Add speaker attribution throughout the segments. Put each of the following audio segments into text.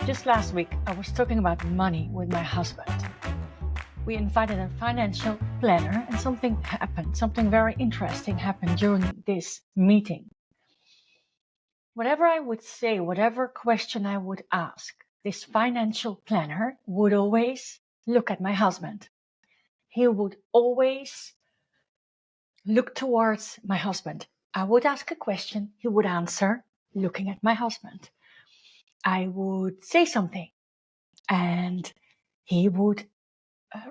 Speaker 1: Just last week, I was talking about money with my husband. We invited a financial planner, and something happened. Something very interesting happened during this meeting. Whatever I would say, whatever question I would ask, this financial planner would always look at my husband. He would always look towards my husband. I would ask a question, he would answer looking at my husband. I would say something, and he would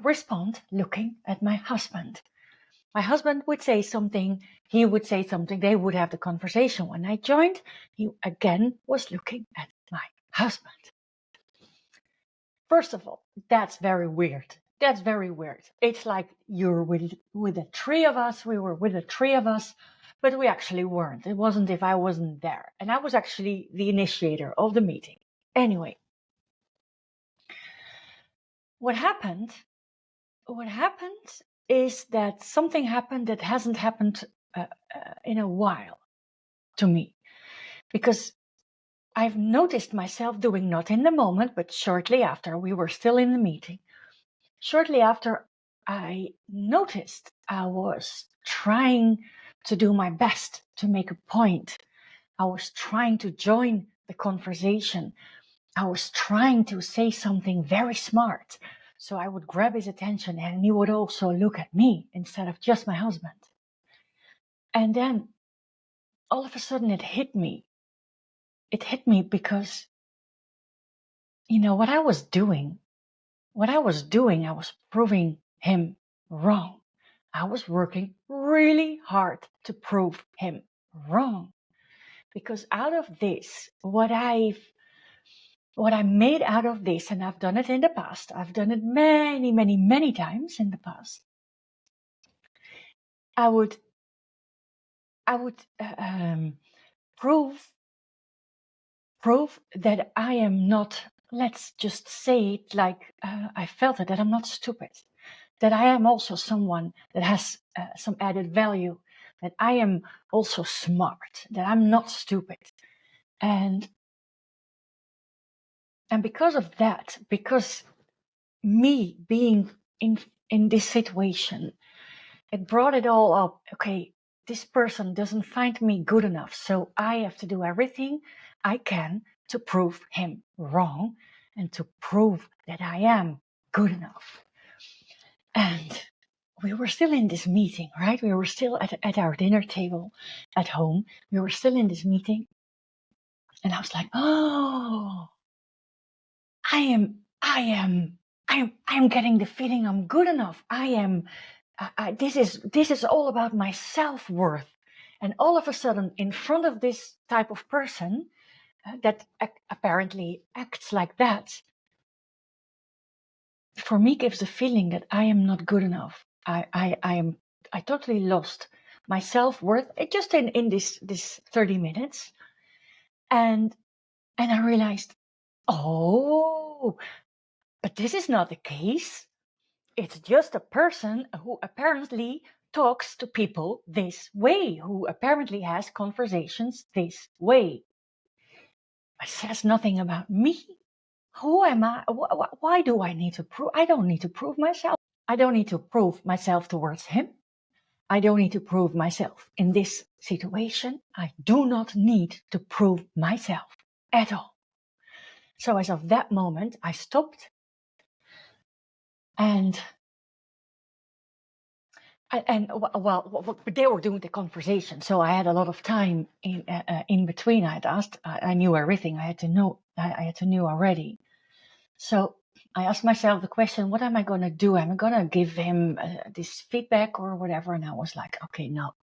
Speaker 1: respond looking at my husband. My husband would say something, he would say something, they would have the conversation. When I joined, he again was looking at my husband. First of all, that's very weird. That's very weird. It's like you're with the three of us, we were with the three of us, but we actually weren't. It wasn't if I wasn't there. And I was actually the initiator of the meeting. Anyway, what happened is that something happened that hasn't happened in a while to me, because I've noticed myself doing, not in the moment, but shortly after, we were still in the meeting. Shortly after, I noticed I was trying to do my best to make a point. I was trying to join the conversation. I was trying to say something very smart. So I would grab his attention and he would also look at me instead of just my husband. And then all of a sudden it hit me. It hit me because, what I was doing, I was proving him wrong. I was working really hard to prove him wrong. Because out of this, what I made out of this, and I've done it in the past, I've done it many, many, many times in the past, I would prove that I am not, let's just say it like I felt it, that I'm not stupid, that I am also someone that has some added value, that I am also smart, that I'm not stupid. And because of that, because me being in this situation, it brought it all up. Okay, this person doesn't find me good enough, so I have to do everything I can to prove him wrong and to prove that I am good enough. And we were still in this meeting, right? We were still at our dinner table at home. We were still in this meeting. And I was like, oh, I am getting the feeling I'm good enough. This is all about my self-worth. And all of a sudden, in front of this type of person that apparently acts like that, for me gives the feeling that I am not good enough. I totally lost my self-worth just in this 30 minutes. And I realized, oh, but this is not the case. It's just a person who apparently talks to people this way, who apparently has conversations this way. It says nothing about me. Who am I? Why do I need to prove? I don't need to prove myself. I don't need to prove myself towards him. I don't need to prove myself. In this situation, I do not need to prove myself at all. So as of that moment, I stopped and well, they were doing the conversation, so I had a lot of time in between. I had asked, I knew everything I had to know. I had to know already. So I asked myself the question: what am I going to do? Am I going to give him this feedback or whatever? And I was like, okay, no,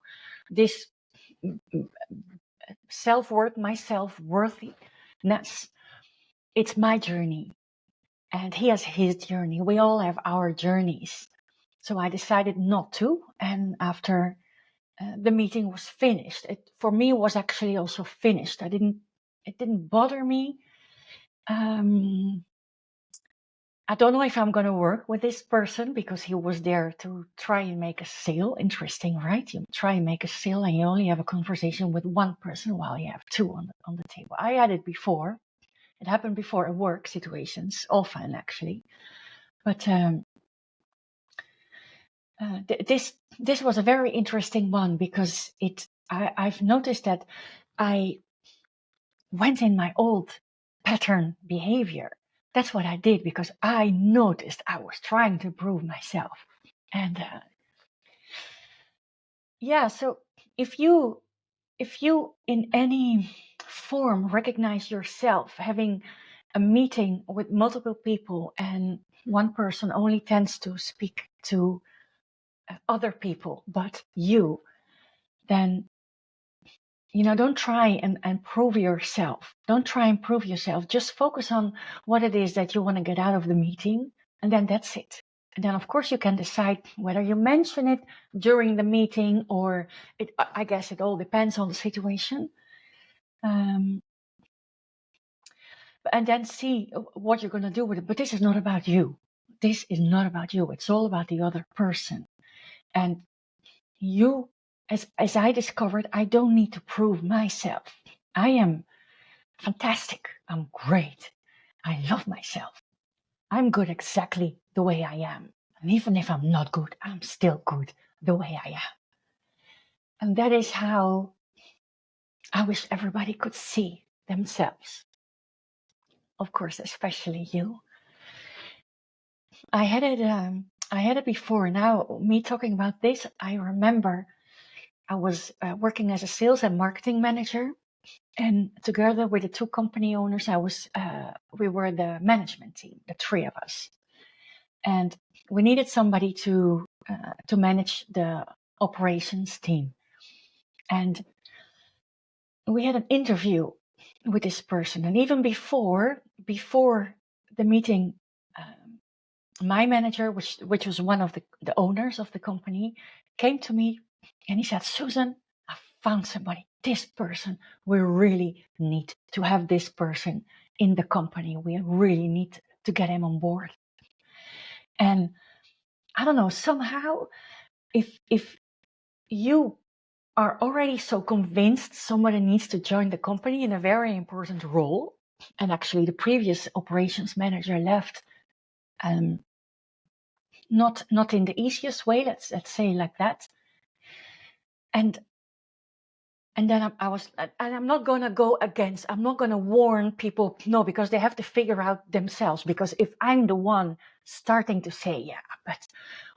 Speaker 1: this self-worth, my self-worthiness, it's my journey, and he has his journey. We all have our journeys. So I decided not to, and after the meeting was finished, it for me was actually also finished. It didn't bother me. I don't know if I'm going to work with this person because he was there to try and make a sale. Interesting, right? You try and make a sale and you only have a conversation with one person while you have two on the table. I had it before. It happened before in work situations, often actually. But this was a very interesting one because I've noticed that I went in my old pattern behavior. That's what I did because I noticed I was trying to prove myself. And so if you in any form recognize yourself having a meeting with multiple people and one person only tends to speak to other people but you, then don't try and prove yourself. Don't try and prove yourself. Just focus on what it is that you want to get out of the meeting, and then that's it. And then, of course, you can decide whether you mention it during the meeting or I guess it all depends on the situation. And then see what you're going to do with it. But this is not about you. This is not about you. It's all about the other person. And you, as I discovered, I don't need to prove myself. I am fantastic. I'm great. I love myself. I'm good exactly the way I am. And even if I'm not good, I'm still good the way I am. And that is how I wish everybody could see themselves. Of course, especially you. I had it before. Now, me talking about this, I remember I was working as a sales and marketing manager. And together with the two company owners, we were the management team, the three of us. And we needed somebody to manage the operations team. And we had an interview with this person. And even before the meeting, my manager, which was one of the owners of the company, came to me and he said, "Susan, I found somebody. This person, we really need to have this person in the company. We really need to get him on board." And I don't know, somehow, if you are already so convinced somebody needs to join the company in a very important role, and actually the previous operations manager left, not in the easiest way, let's say like that, and then I'm not going to go against, I'm not going to warn people, no, because they have to figure out themselves. Because if I'm the one starting to say, yeah, but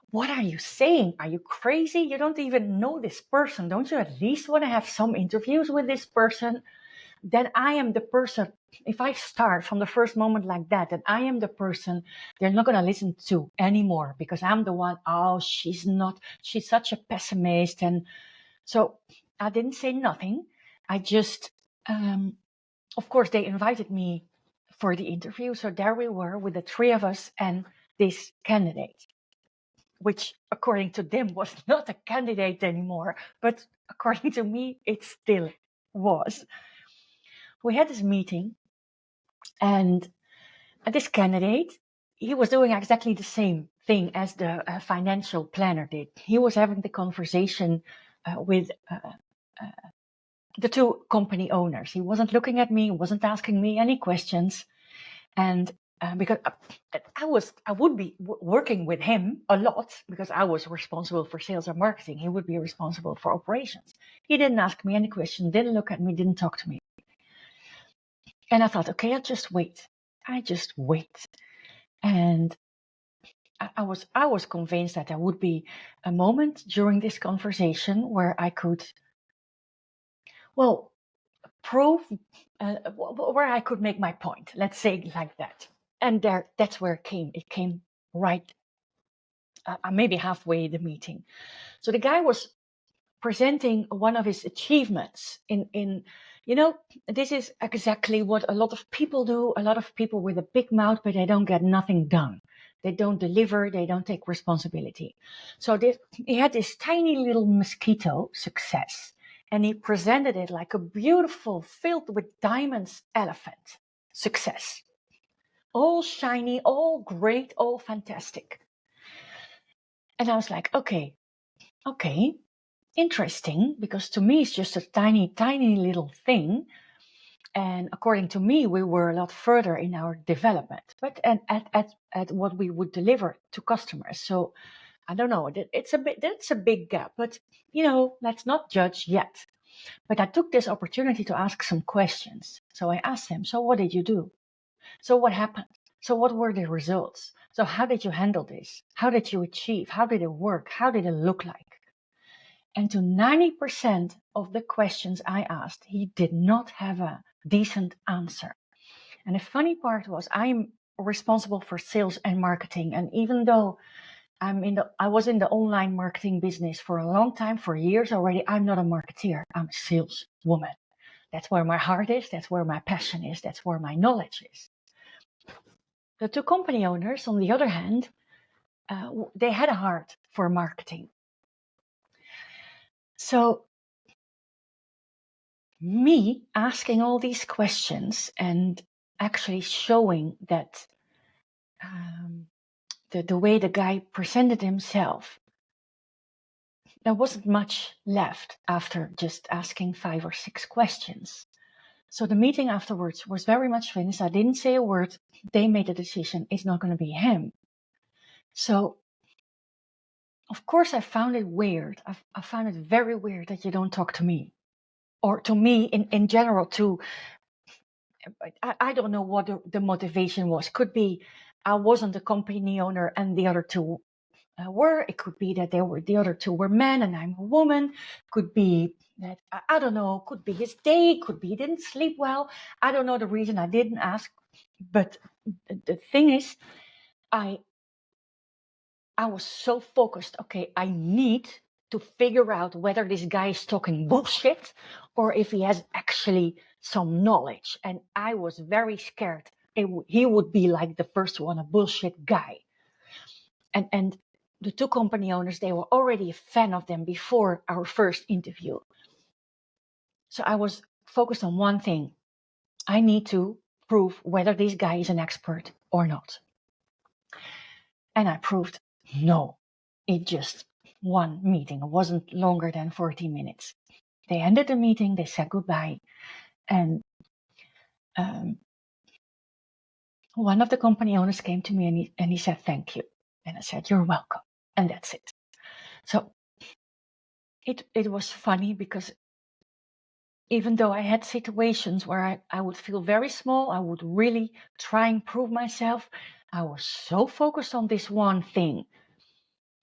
Speaker 1: what are you saying? Are you crazy? You don't even know this person. Don't you at least want to have some interviews with this person? Then I am the person. If I start from the first moment like that, then I am the person they're not going to listen to anymore, because I'm the one, oh, she's such a pessimist. And so I didn't say nothing. I just, of course, they invited me for the interview. So there we were with the three of us and this candidate, which according to them was not a candidate anymore, but according to me, it still was. We had this meeting, and this candidate, he was doing exactly the same thing as the financial planner did. He was having the conversation with the two company owners. He wasn't looking at me, wasn't asking me any questions. And because I would be working with him a lot, because I was responsible for sales and marketing. He would be responsible for operations. He didn't ask me any questions, didn't look at me, didn't talk to me. And I thought, okay, I just wait. And I was convinced that there would be a moment during this conversation where I could, prove, where I could make my point. Let's say it like that. And that's where it came. It came right, maybe halfway the meeting. So the guy was presenting one of his achievements in this is exactly what a lot of people do. A lot of people with a big mouth, but they don't get nothing done. They don't deliver, they don't take responsibility. So he had this tiny little mosquito success, and he presented it like a beautiful, filled with diamonds elephant success. All shiny, all great, all fantastic. And I was like, okay, interesting, because to me it's just a tiny, tiny little thing. And according to me, we were a lot further in our development, but at what we would deliver to customers. So I don't know, that's a big gap, but let's not judge yet. But I took this opportunity to ask some questions. So I asked him, so what did you do? So what happened? So what were the results? So how did you handle this? How did you achieve? How did it work? How did it look like? And to 90% of the questions I asked, he did not have a decent answer. And the funny part was I'm responsible for sales and marketing. And even though I was in the online marketing business for a long time, for years already, I'm not a marketeer. I'm a saleswoman. That's where my heart is. That's where my passion is. That's where my knowledge is. The two company owners, on the other hand, they had a heart for marketing. So me asking all these questions and actually showing that the way the guy presented himself, there wasn't much left after just asking 5 or 6 questions. So the meeting afterwards was very much finished. I didn't say a word. They made a decision. It's not going to be him. So, of course, I found it weird. I found it very weird that you don't talk to me. Or to me in general, too. I don't know what the motivation was. Could be I wasn't the company owner and the other two were. It could be that the other two were men and I'm a woman. Could be that, I don't know, could be his day, could be he didn't sleep well. I don't know the reason. I didn't ask. But the thing is, I was so focused. Okay, I need to figure out whether this guy is talking bullshit or if he has actually some knowledge. And I was very scared he would be like the first one, a bullshit guy. And the two company owners, they were already a fan of them before our first interview. So I was focused on one thing. I need to prove whether this guy is an expert or not. And I proved no. It just one meeting. It wasn't longer than 40 minutes. They ended the meeting, they said goodbye, and one of the company owners came to me and he said, thank you. And I said, you're welcome. And that's it. So it was funny because even though I had situations where I would feel very small, I would really try and prove myself, I was so focused on this one thing.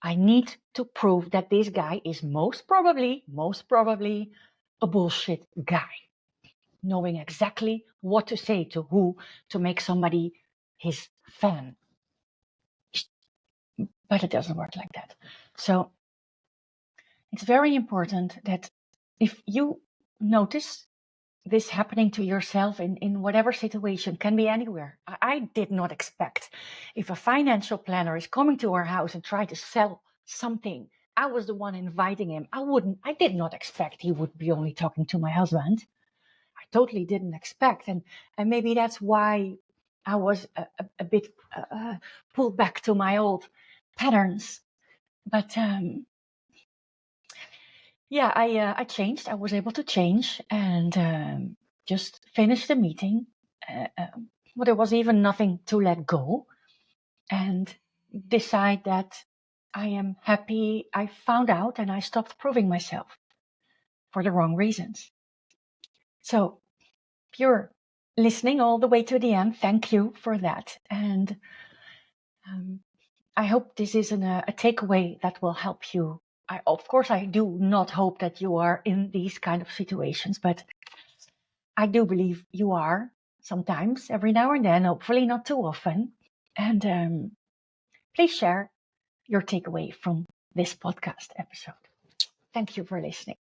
Speaker 1: I need to prove that this guy is most probably a bullshit guy, knowing exactly what to say to who to make somebody his fan. But it doesn't work like that. So it's very important that if you notice this happening to yourself in whatever situation, can be anywhere. I did not expect if a financial planner is coming to our house and try to sell something. I was the one inviting him. I did not expect he would be only talking to my husband. I totally didn't expect. And maybe that's why I was a bit pulled back to my old patterns. But yeah, I changed. I was able to change and just finish the meeting. Well, there was even nothing to let go, and decide that I am happy I found out and I stopped proving myself for the wrong reasons. So if you're listening all the way to the end, thank you for that. And I hope this isn't a takeaway that will help you. Of course, I do not hope that you are in these kind of situations, but I do believe you are sometimes, every now and then, hopefully not too often. And please share your takeaway from this podcast episode. Thank you for listening.